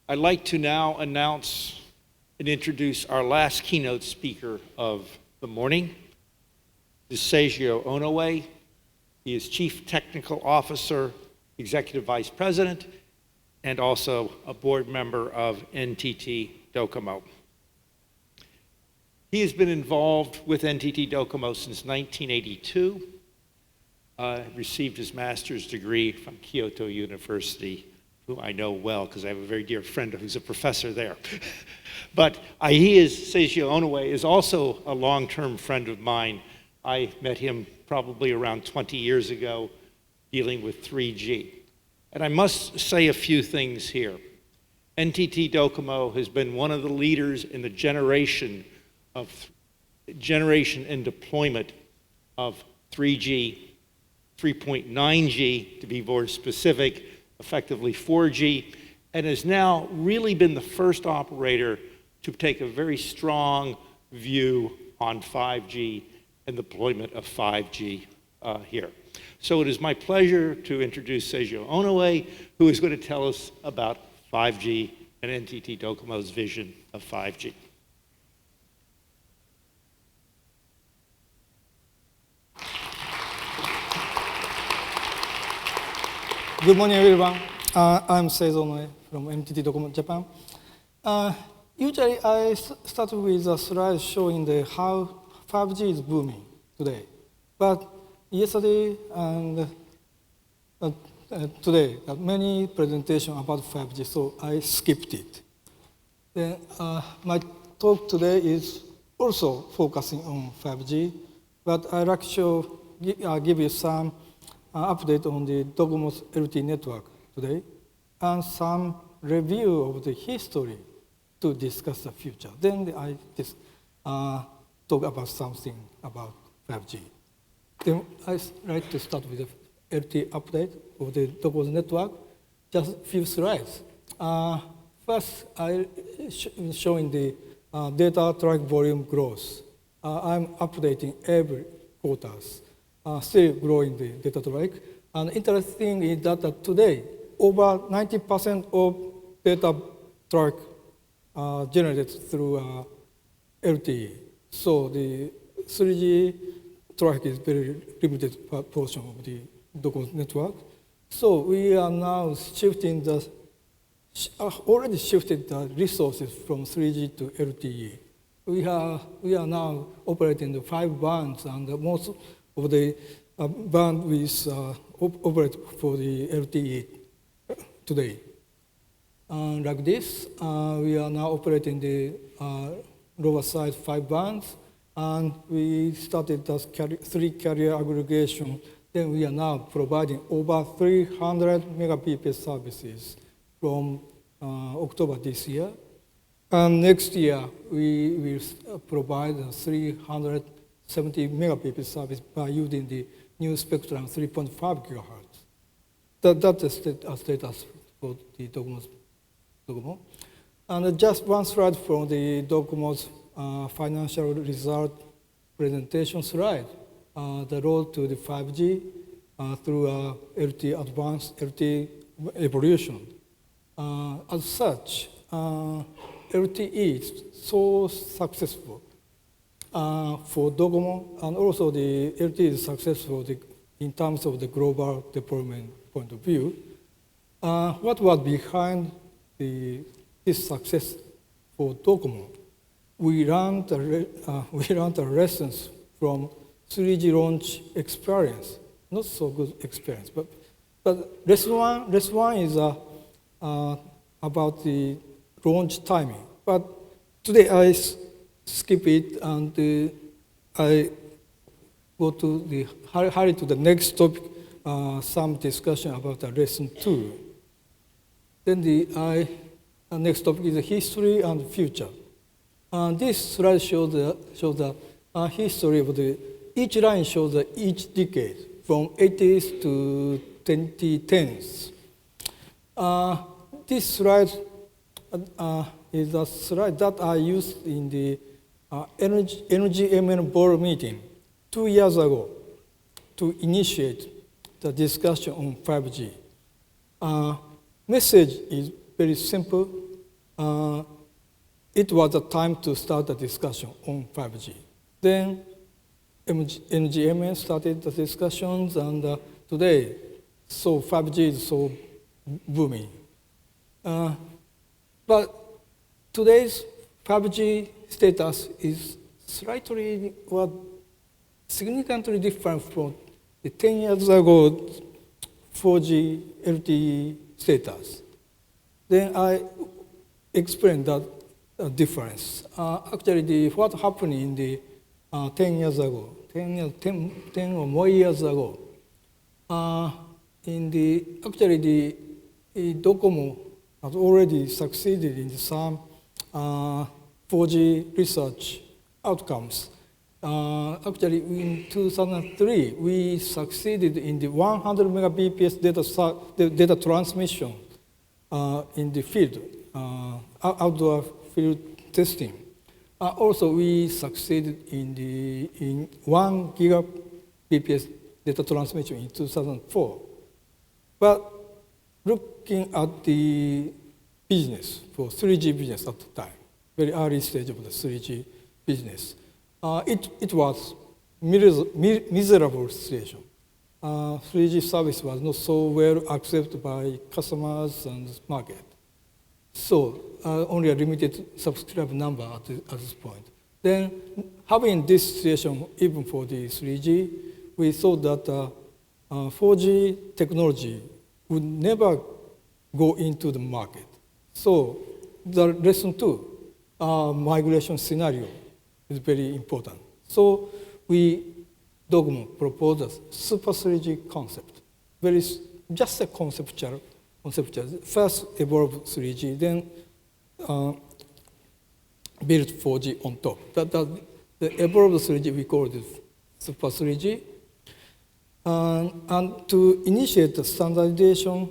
I'd like to now announce and introduce our last keynote speaker of the morning. This is Seizo Onoe. He is Chief Technical Officer, Executive Vice President, and also a board member of NTT Docomo. He has been involved with NTT Docomo since 1982. Received his master's degree from Kyoto University, who I know well because I have a very dear friend who's a professor there. But Seizo Onoe is also a long-term friend of mine. I met him probably around 20 years ago dealing with 3G. And I must say a few things here. NTT Docomo has been one of the leaders in the generation and deployment of 3G, 3.9G to be more specific, effectively 4G, and has now really been the first operator to take a very strong view on 5G and deployment of 5G here. So it is my pleasure to introduce Seizo Onoe, who is going to tell us about 5G and NTT Docomo's vision of 5G. Good morning, everyone. I'm Seizo Onoe from NTT Docomo Japan. Usually, I start with a slide showing how 5G is booming today. But yesterday and today, many presentations about 5G, so I skipped it. Then my talk today is also focusing on 5G, but I'd like to give you some update on the Docomo's LTE network today, and some review of the history to discuss the future. Then I just talk about something about 5G. Then I'd like to start with the LTE update of the Docomo's network. Just a few slides. First, I'm showing the data traffic volume growth. I'm updating every quarters. Still growing the data traffic. And interesting is that today, over 90% of data traffic generated through LTE. So the 3G traffic is very limited portion of the Docomo network. So we are now shifting already shifted the resources from 3G to LTE. We are now operating the 5 bands, and most of the bandwidth operate for the LTE today. Like this, we are now operating the lower side 5 bands, and we started the 3 carrier aggregation. Then we are now providing over 300 Mbps services from October this year. And next year, we will provide 370 Mbps service by using the new spectrum 3.5 gigahertz. That's the status for the Docomo. And just one slide from the Docomo's financial result presentation slide. The road to the 5G through LTE-Advanced, LTE evolution. As such, LTE is so successful for Docomo, and also the LTE is successful in terms of the global deployment point of view. What was behind this success for Docomo? We learned the lessons from 3G launch experience, not so good experience, but lesson one is about the launch timing. But today I skip it, and I go to hurry to the next topic, some discussion about the lesson 2. Then the next topic is the history and future. This slide shows the history of each line shows each decade from 80s to 2010s. This slide is a slide that I used in the NGMN board meeting 2 years ago to initiate the discussion on 5G. Message is very simple it was a time to start a discussion on 5G. Then NGMA started the discussions, and today, so 5G is so booming. But today's 5G status is slightly or significantly different from the 10 years ago 4G LTE status. Then I explained that difference. Actually, what happened in the 10 years ago, 10 or more years ago, actually the Docomo has already succeeded in some 4G research outcomes. Actually, in 2003, we succeeded in the 100 megabps data transmission in the field, outdoor field testing. Also, we succeeded in 1 gigabps data transmission in 2004. But looking at the business for 3G business at the time, very early stage of the 3G business, it was miserable situation. 3G service was not so well accepted by customers and market. So only a limited subscriber number at this point. Then having this situation even for the 3G, we thought that 4G technology would never go into the market. So the lesson 2, migration scenario is very important. So Docomo proposed a Super 3G concept, just a conceptual. First evolved 3G, then built 4G on top. The evolved 3G, we call it Super 3G. And to initiate the standardization,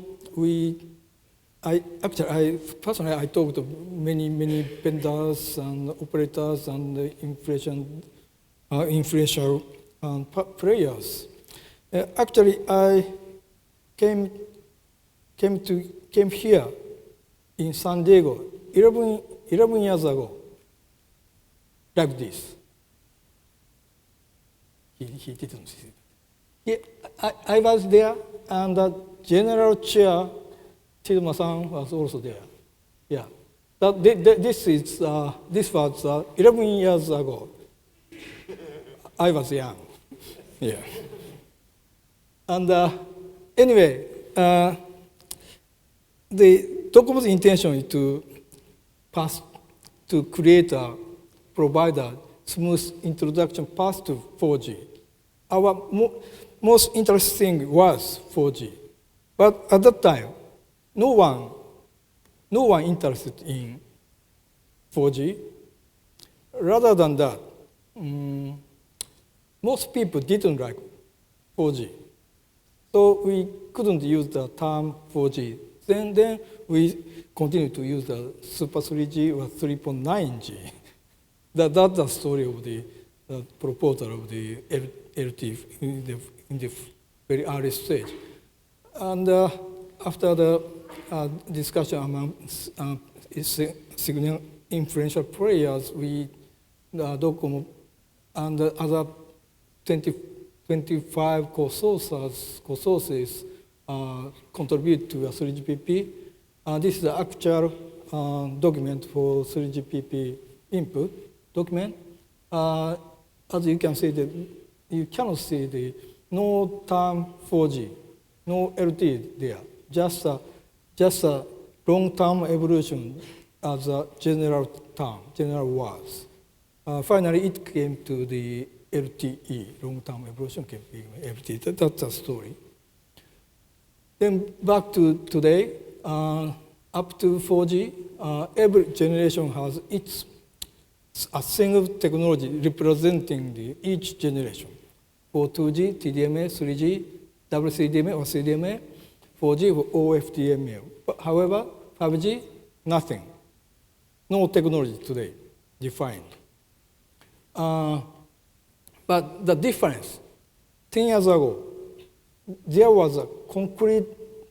personally, I talked to many vendors and operators and influential players. Actually, I came here in San Diego 11 years ago, like this. He didn't see it. I was there, and the general chair, Chiduma-san, was also there. Yeah, this was 11 years ago. I was young. Yeah. And anyway, the Docomo's intention is to provide a smooth introduction path to 4G. Our most interesting was 4G, but at that time, no one interested in 4G. Rather than that, most people didn't like 4G. So we couldn't use the term 4G. Then we continued to use the Super 3G or 3.9G. That's the story of the proposal of the LTE in the very early stage. And after the discussion among significant influential players, Docomo and other 25 co-sources contribute to a 3GPP. This is the actual document for 3GPP input document. As you can see, you cannot see no term 4G, no LTE there. Just a long-term evolution as a general term, general words. Finally, it came to the LTE, long-term evolution came to LTE. That's the story. Then back to today, up to 4G, every generation has a single technology representing each generation. For 2G, TDMA, 3G, WCDMA or CDMA, 4G or OFDMA. But however, 5G, nothing. No technology today defined. But the difference, 10 years ago, there was a concrete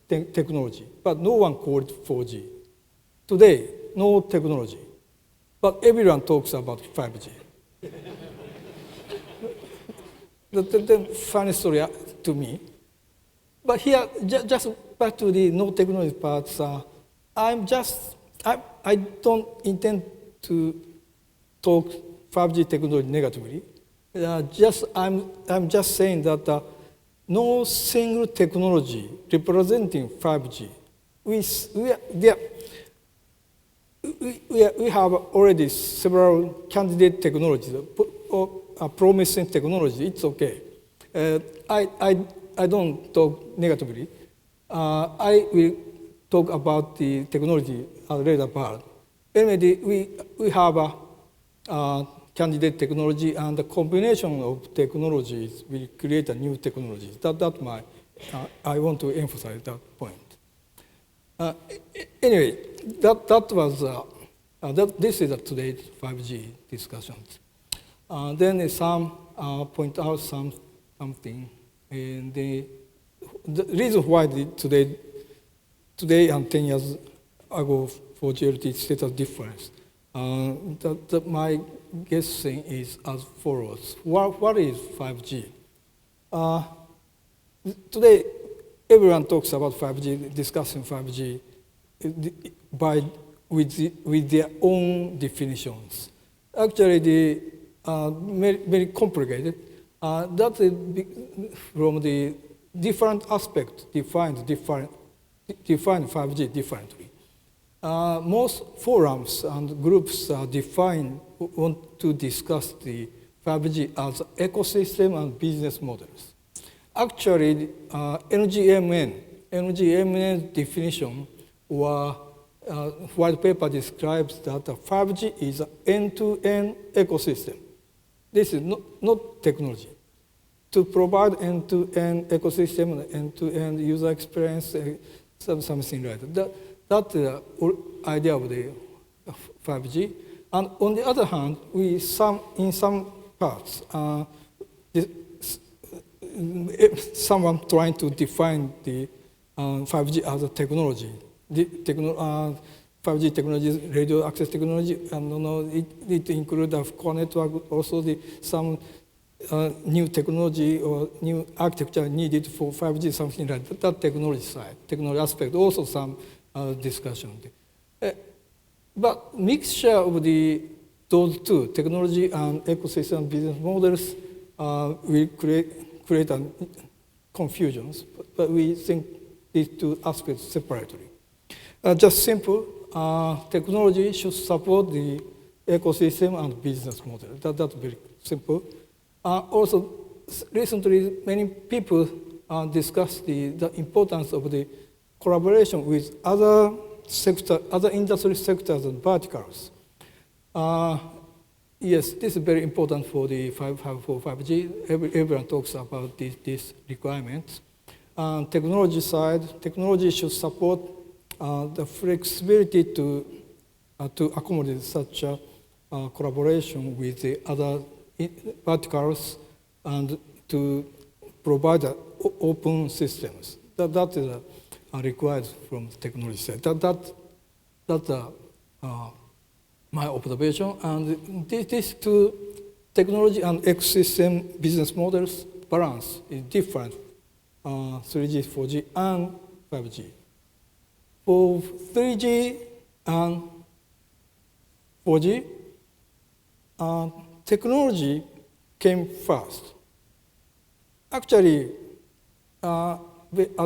technology, but no one called it 4G. Today, no technology. But everyone talks about 5G. The funny story to me. But here, just back to the no technology parts, I don't intend to talk 5G technology negatively. I'm just saying that no single technology representing 5G. We have already several candidate technologies, promising technology. It's okay. I don't talk negatively. I will talk about the technology later part. Anyway, we have a candidate technology, and the combination of technologies will create a new technology. I want to emphasize that point. Anyway, this is today's 5G discussions. Then some point out something, and the reason why today and 10 years ago 4G LTE status difference. My guessing is as follows. What is 5G? Today, everyone talks about 5G, discussing 5G with their own definitions. Actually, very complicated. That is from the different aspects define 5G differently. Most forums and groups want to discuss the 5G as ecosystem and business models. Actually, NGMN definition or white paper describes that 5G is an end-to-end ecosystem. This is not technology. To provide end-to-end ecosystem, end-to-end user experience, something like that. That's the idea of the 5G. And on the other hand, in some parts, someone trying to define the 5G as a technology. 5G technology is radio access technology, and it includes a core network, also some new technology or new architecture needed for 5G, something like that. That technology side, technology aspect, also some discussion. But mixture of those two, technology and ecosystem business models, will create confusions. But we think these two aspects separately. Just simple, technology should support the ecosystem and business model. That's very simple. Also, recently, many people discussed the importance of the collaboration with other industry sectors and verticals. Yes, this is very important for the 5G. Everyone talks about these requirements. Technology side, technology should support the flexibility to accommodate such a collaboration with the other verticals and to provide open systems. That is required from the technology side. That's my observation. And these two technology and ecosystem business models balance is different, 3G, 4G, and 5G. For 3G and 4G, technology came first. Actually, at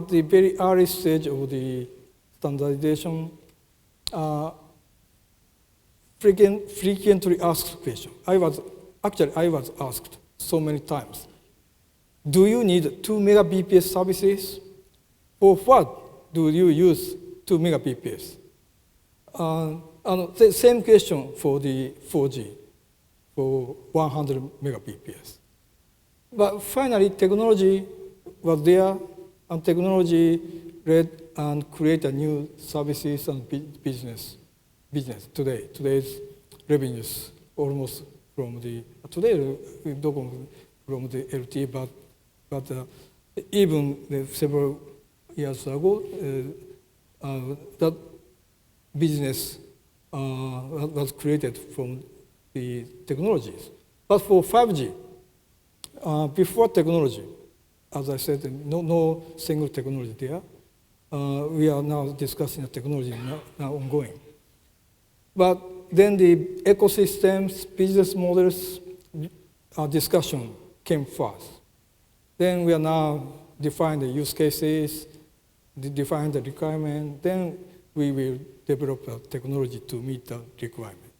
the very early stage of the standardization, frequently asked question. I was asked so many times, do you need 2 Mbps services? For what do you use 2 Mbps? The same question for the 4G, for 100 Mbps. But finally, technology was there, and technology led and created new services and business. Today's revenues almost from the LTE, but even several years ago, that business was created from the technologies. But for 5G, before technology, as I said, no single technology there. We are now discussing the technology now ongoing. But then the ecosystems, business models discussion came first. Then we are now define the use cases, define the requirement, then we will develop a technology to meet the requirement.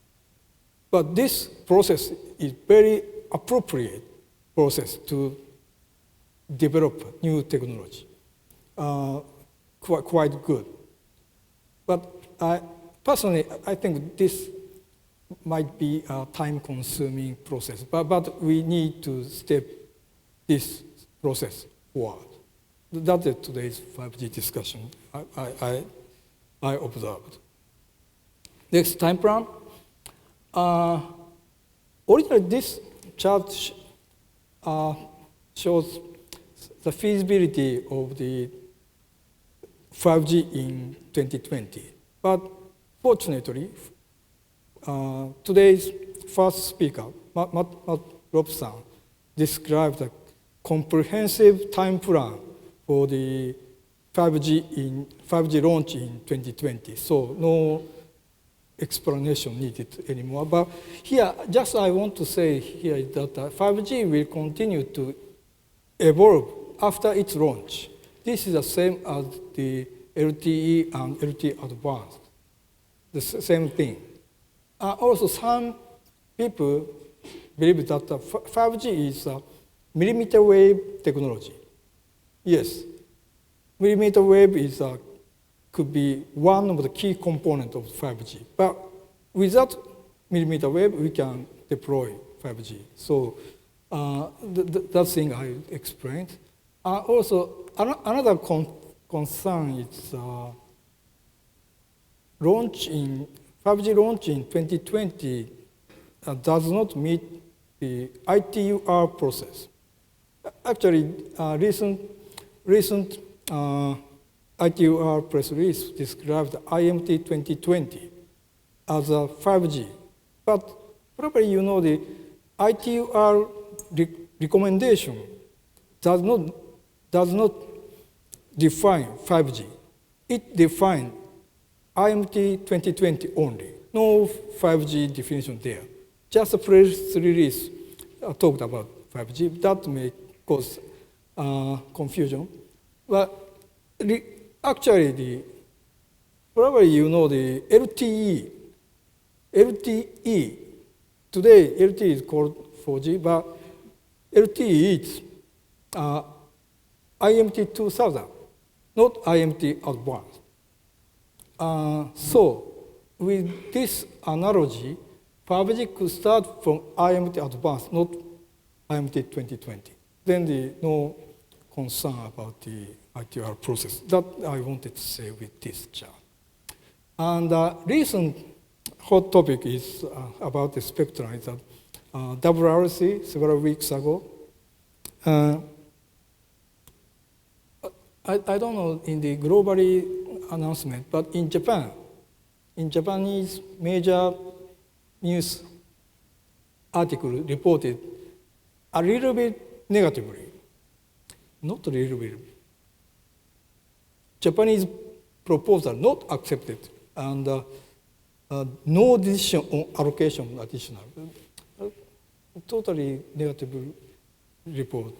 But this process is very appropriate process to develop new technology. Quite good. But personally, I think this might be a time-consuming process, but we need to step this process forward. That's today's 5G discussion I observed. Next, time plan. Originally, this chart shows the feasibility of the 5G in 2020. But fortunately, today's first speaker, Matt Robson, described a comprehensive time plan for the 5G launch in 2020. So no explanation needed anymore. But here, just I want to say here is that 5G will continue to evolve after its launch. This is the same as the LTE and LTE-Advanced, the same thing. Also, some people believe that 5G is a millimeter wave technology. Yes, millimeter wave could be one of the key components of 5G. But without millimeter wave, we can deploy 5G. So that thing I explained. Also, another concern is 5G launch in 2020 does not meet the ITUR process. Actually, recent ITUR press release described IMT 2020 as a 5G. But probably you know the ITUR recommendation does not define 5G. It defines IMT 2020 only. No 5G definition there. Just a press release talked about 5G. That may cause confusion. But actually, probably you know the LTE. LTE, today LTE is called 4G, but LTE is IMT 2000, not IMT Advanced. So with this analogy, 5G could start from IMT Advanced, not IMT 2020. Then no concern about the ITR process. That I wanted to say with this chart. And recent hot topic is about the spectrum. It's WRC several weeks ago. I don't know in the globally announcement, but in Japanese major news article reported a little bit negatively, not a little bit. Japanese proposal not accepted, and no decision on allocation additional. Totally negative report.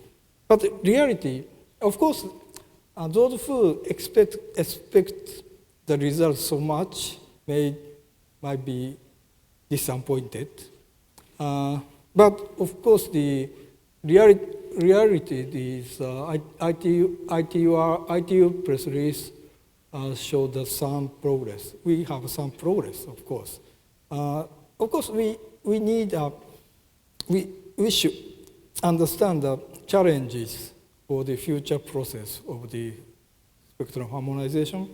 But reality, of course, those who expect the results so much might be disappointed. But of course, the reality is ITU press release showed that some progress. We have some progress, of course. Of course, we should understand the challenges for the future process of the spectrum harmonization.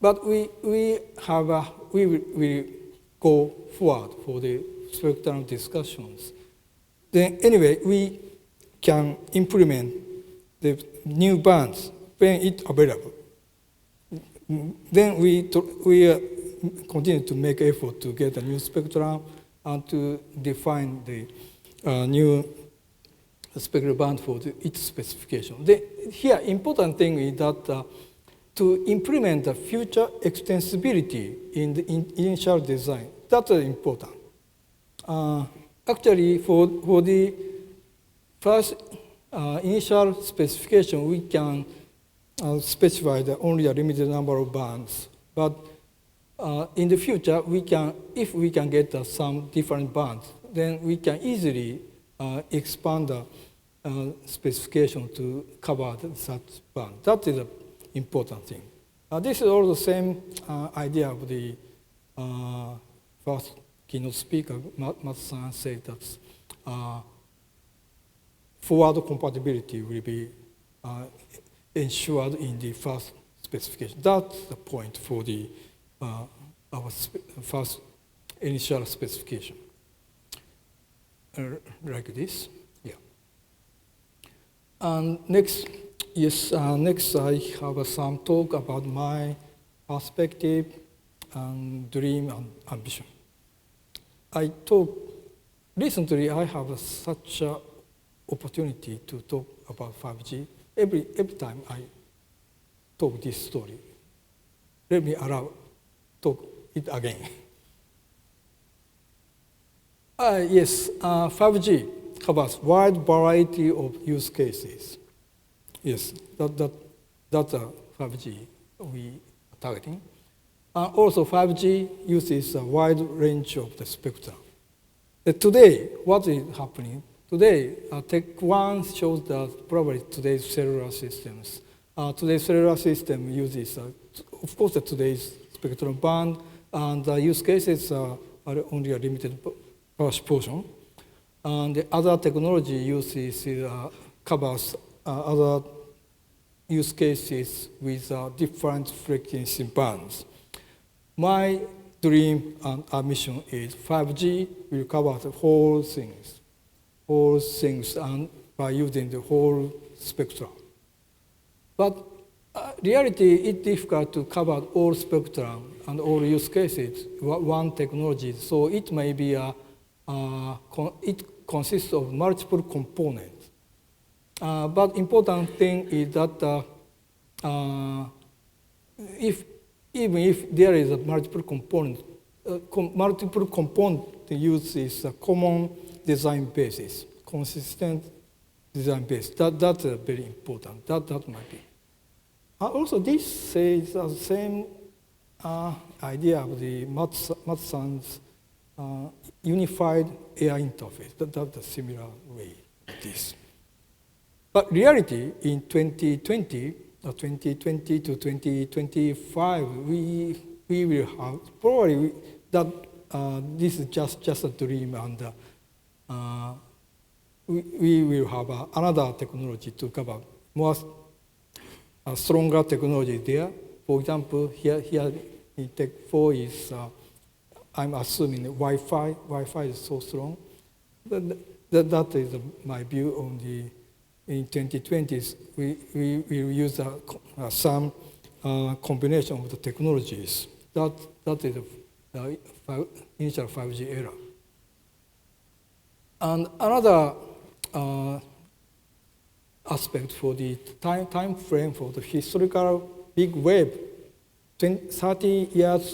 But we will go forward for the spectrum discussions. Then anyway, we can implement the new bands when it's available. Then we continue to make effort to get a new spectrum and to define the new spectral band for its specification. Here, important thing is that to implement the future extensibility in the initial design, that's important. Actually, for the first initial specification, we can specify only a limited number of bands. But in the future, if we can get some different bands, then we can easily expand the specification to cover such band. That is an important thing. This is all the same idea of the first keynote speaker, Matsu-san, said that forward compatibility will be ensured in the first specification. That's the point for the our first initial specification. Like this, yeah. And next, next I have some talk about my perspective and dream and ambition. Recently I have such an opportunity to talk about 5G. Every time I talk this story, let me talk it again. Yes, 5G covers wide variety of use cases. Yes, that's a 5G we are targeting. Also, 5G uses a wide range of the spectrum. Today, what is happening? Today, Tech 1 shows that probably today's cellular systems. Today's cellular system uses, of course, today's spectrum band, and the use cases are only a limited portion. And the other technology covers other use cases with different frequency bands. My dream and ambition is 5G will cover the whole things, and by using the whole spectrum. But reality, it's difficult to cover all spectrum and all use cases, one technology. So it may be it consists of multiple components. But important thing is that even if there is a multiple component uses a common design basis, consistent design base. That's very important. That might be. Also, this says the same idea of the Matsu-san's unified AI interface. That's a similar way of this. But reality in 2020 to 2025, we will have probably that this is just a dream, and we will have another technology to cover more stronger technology there. For example, here in Tech 4 is I'm assuming Wi-Fi. Wi-Fi is so strong. That is my view on the. In 2020s, we will use some combination of the technologies. That is the initial 5G era. And another aspect for the time frame for the historical big wave, 30 years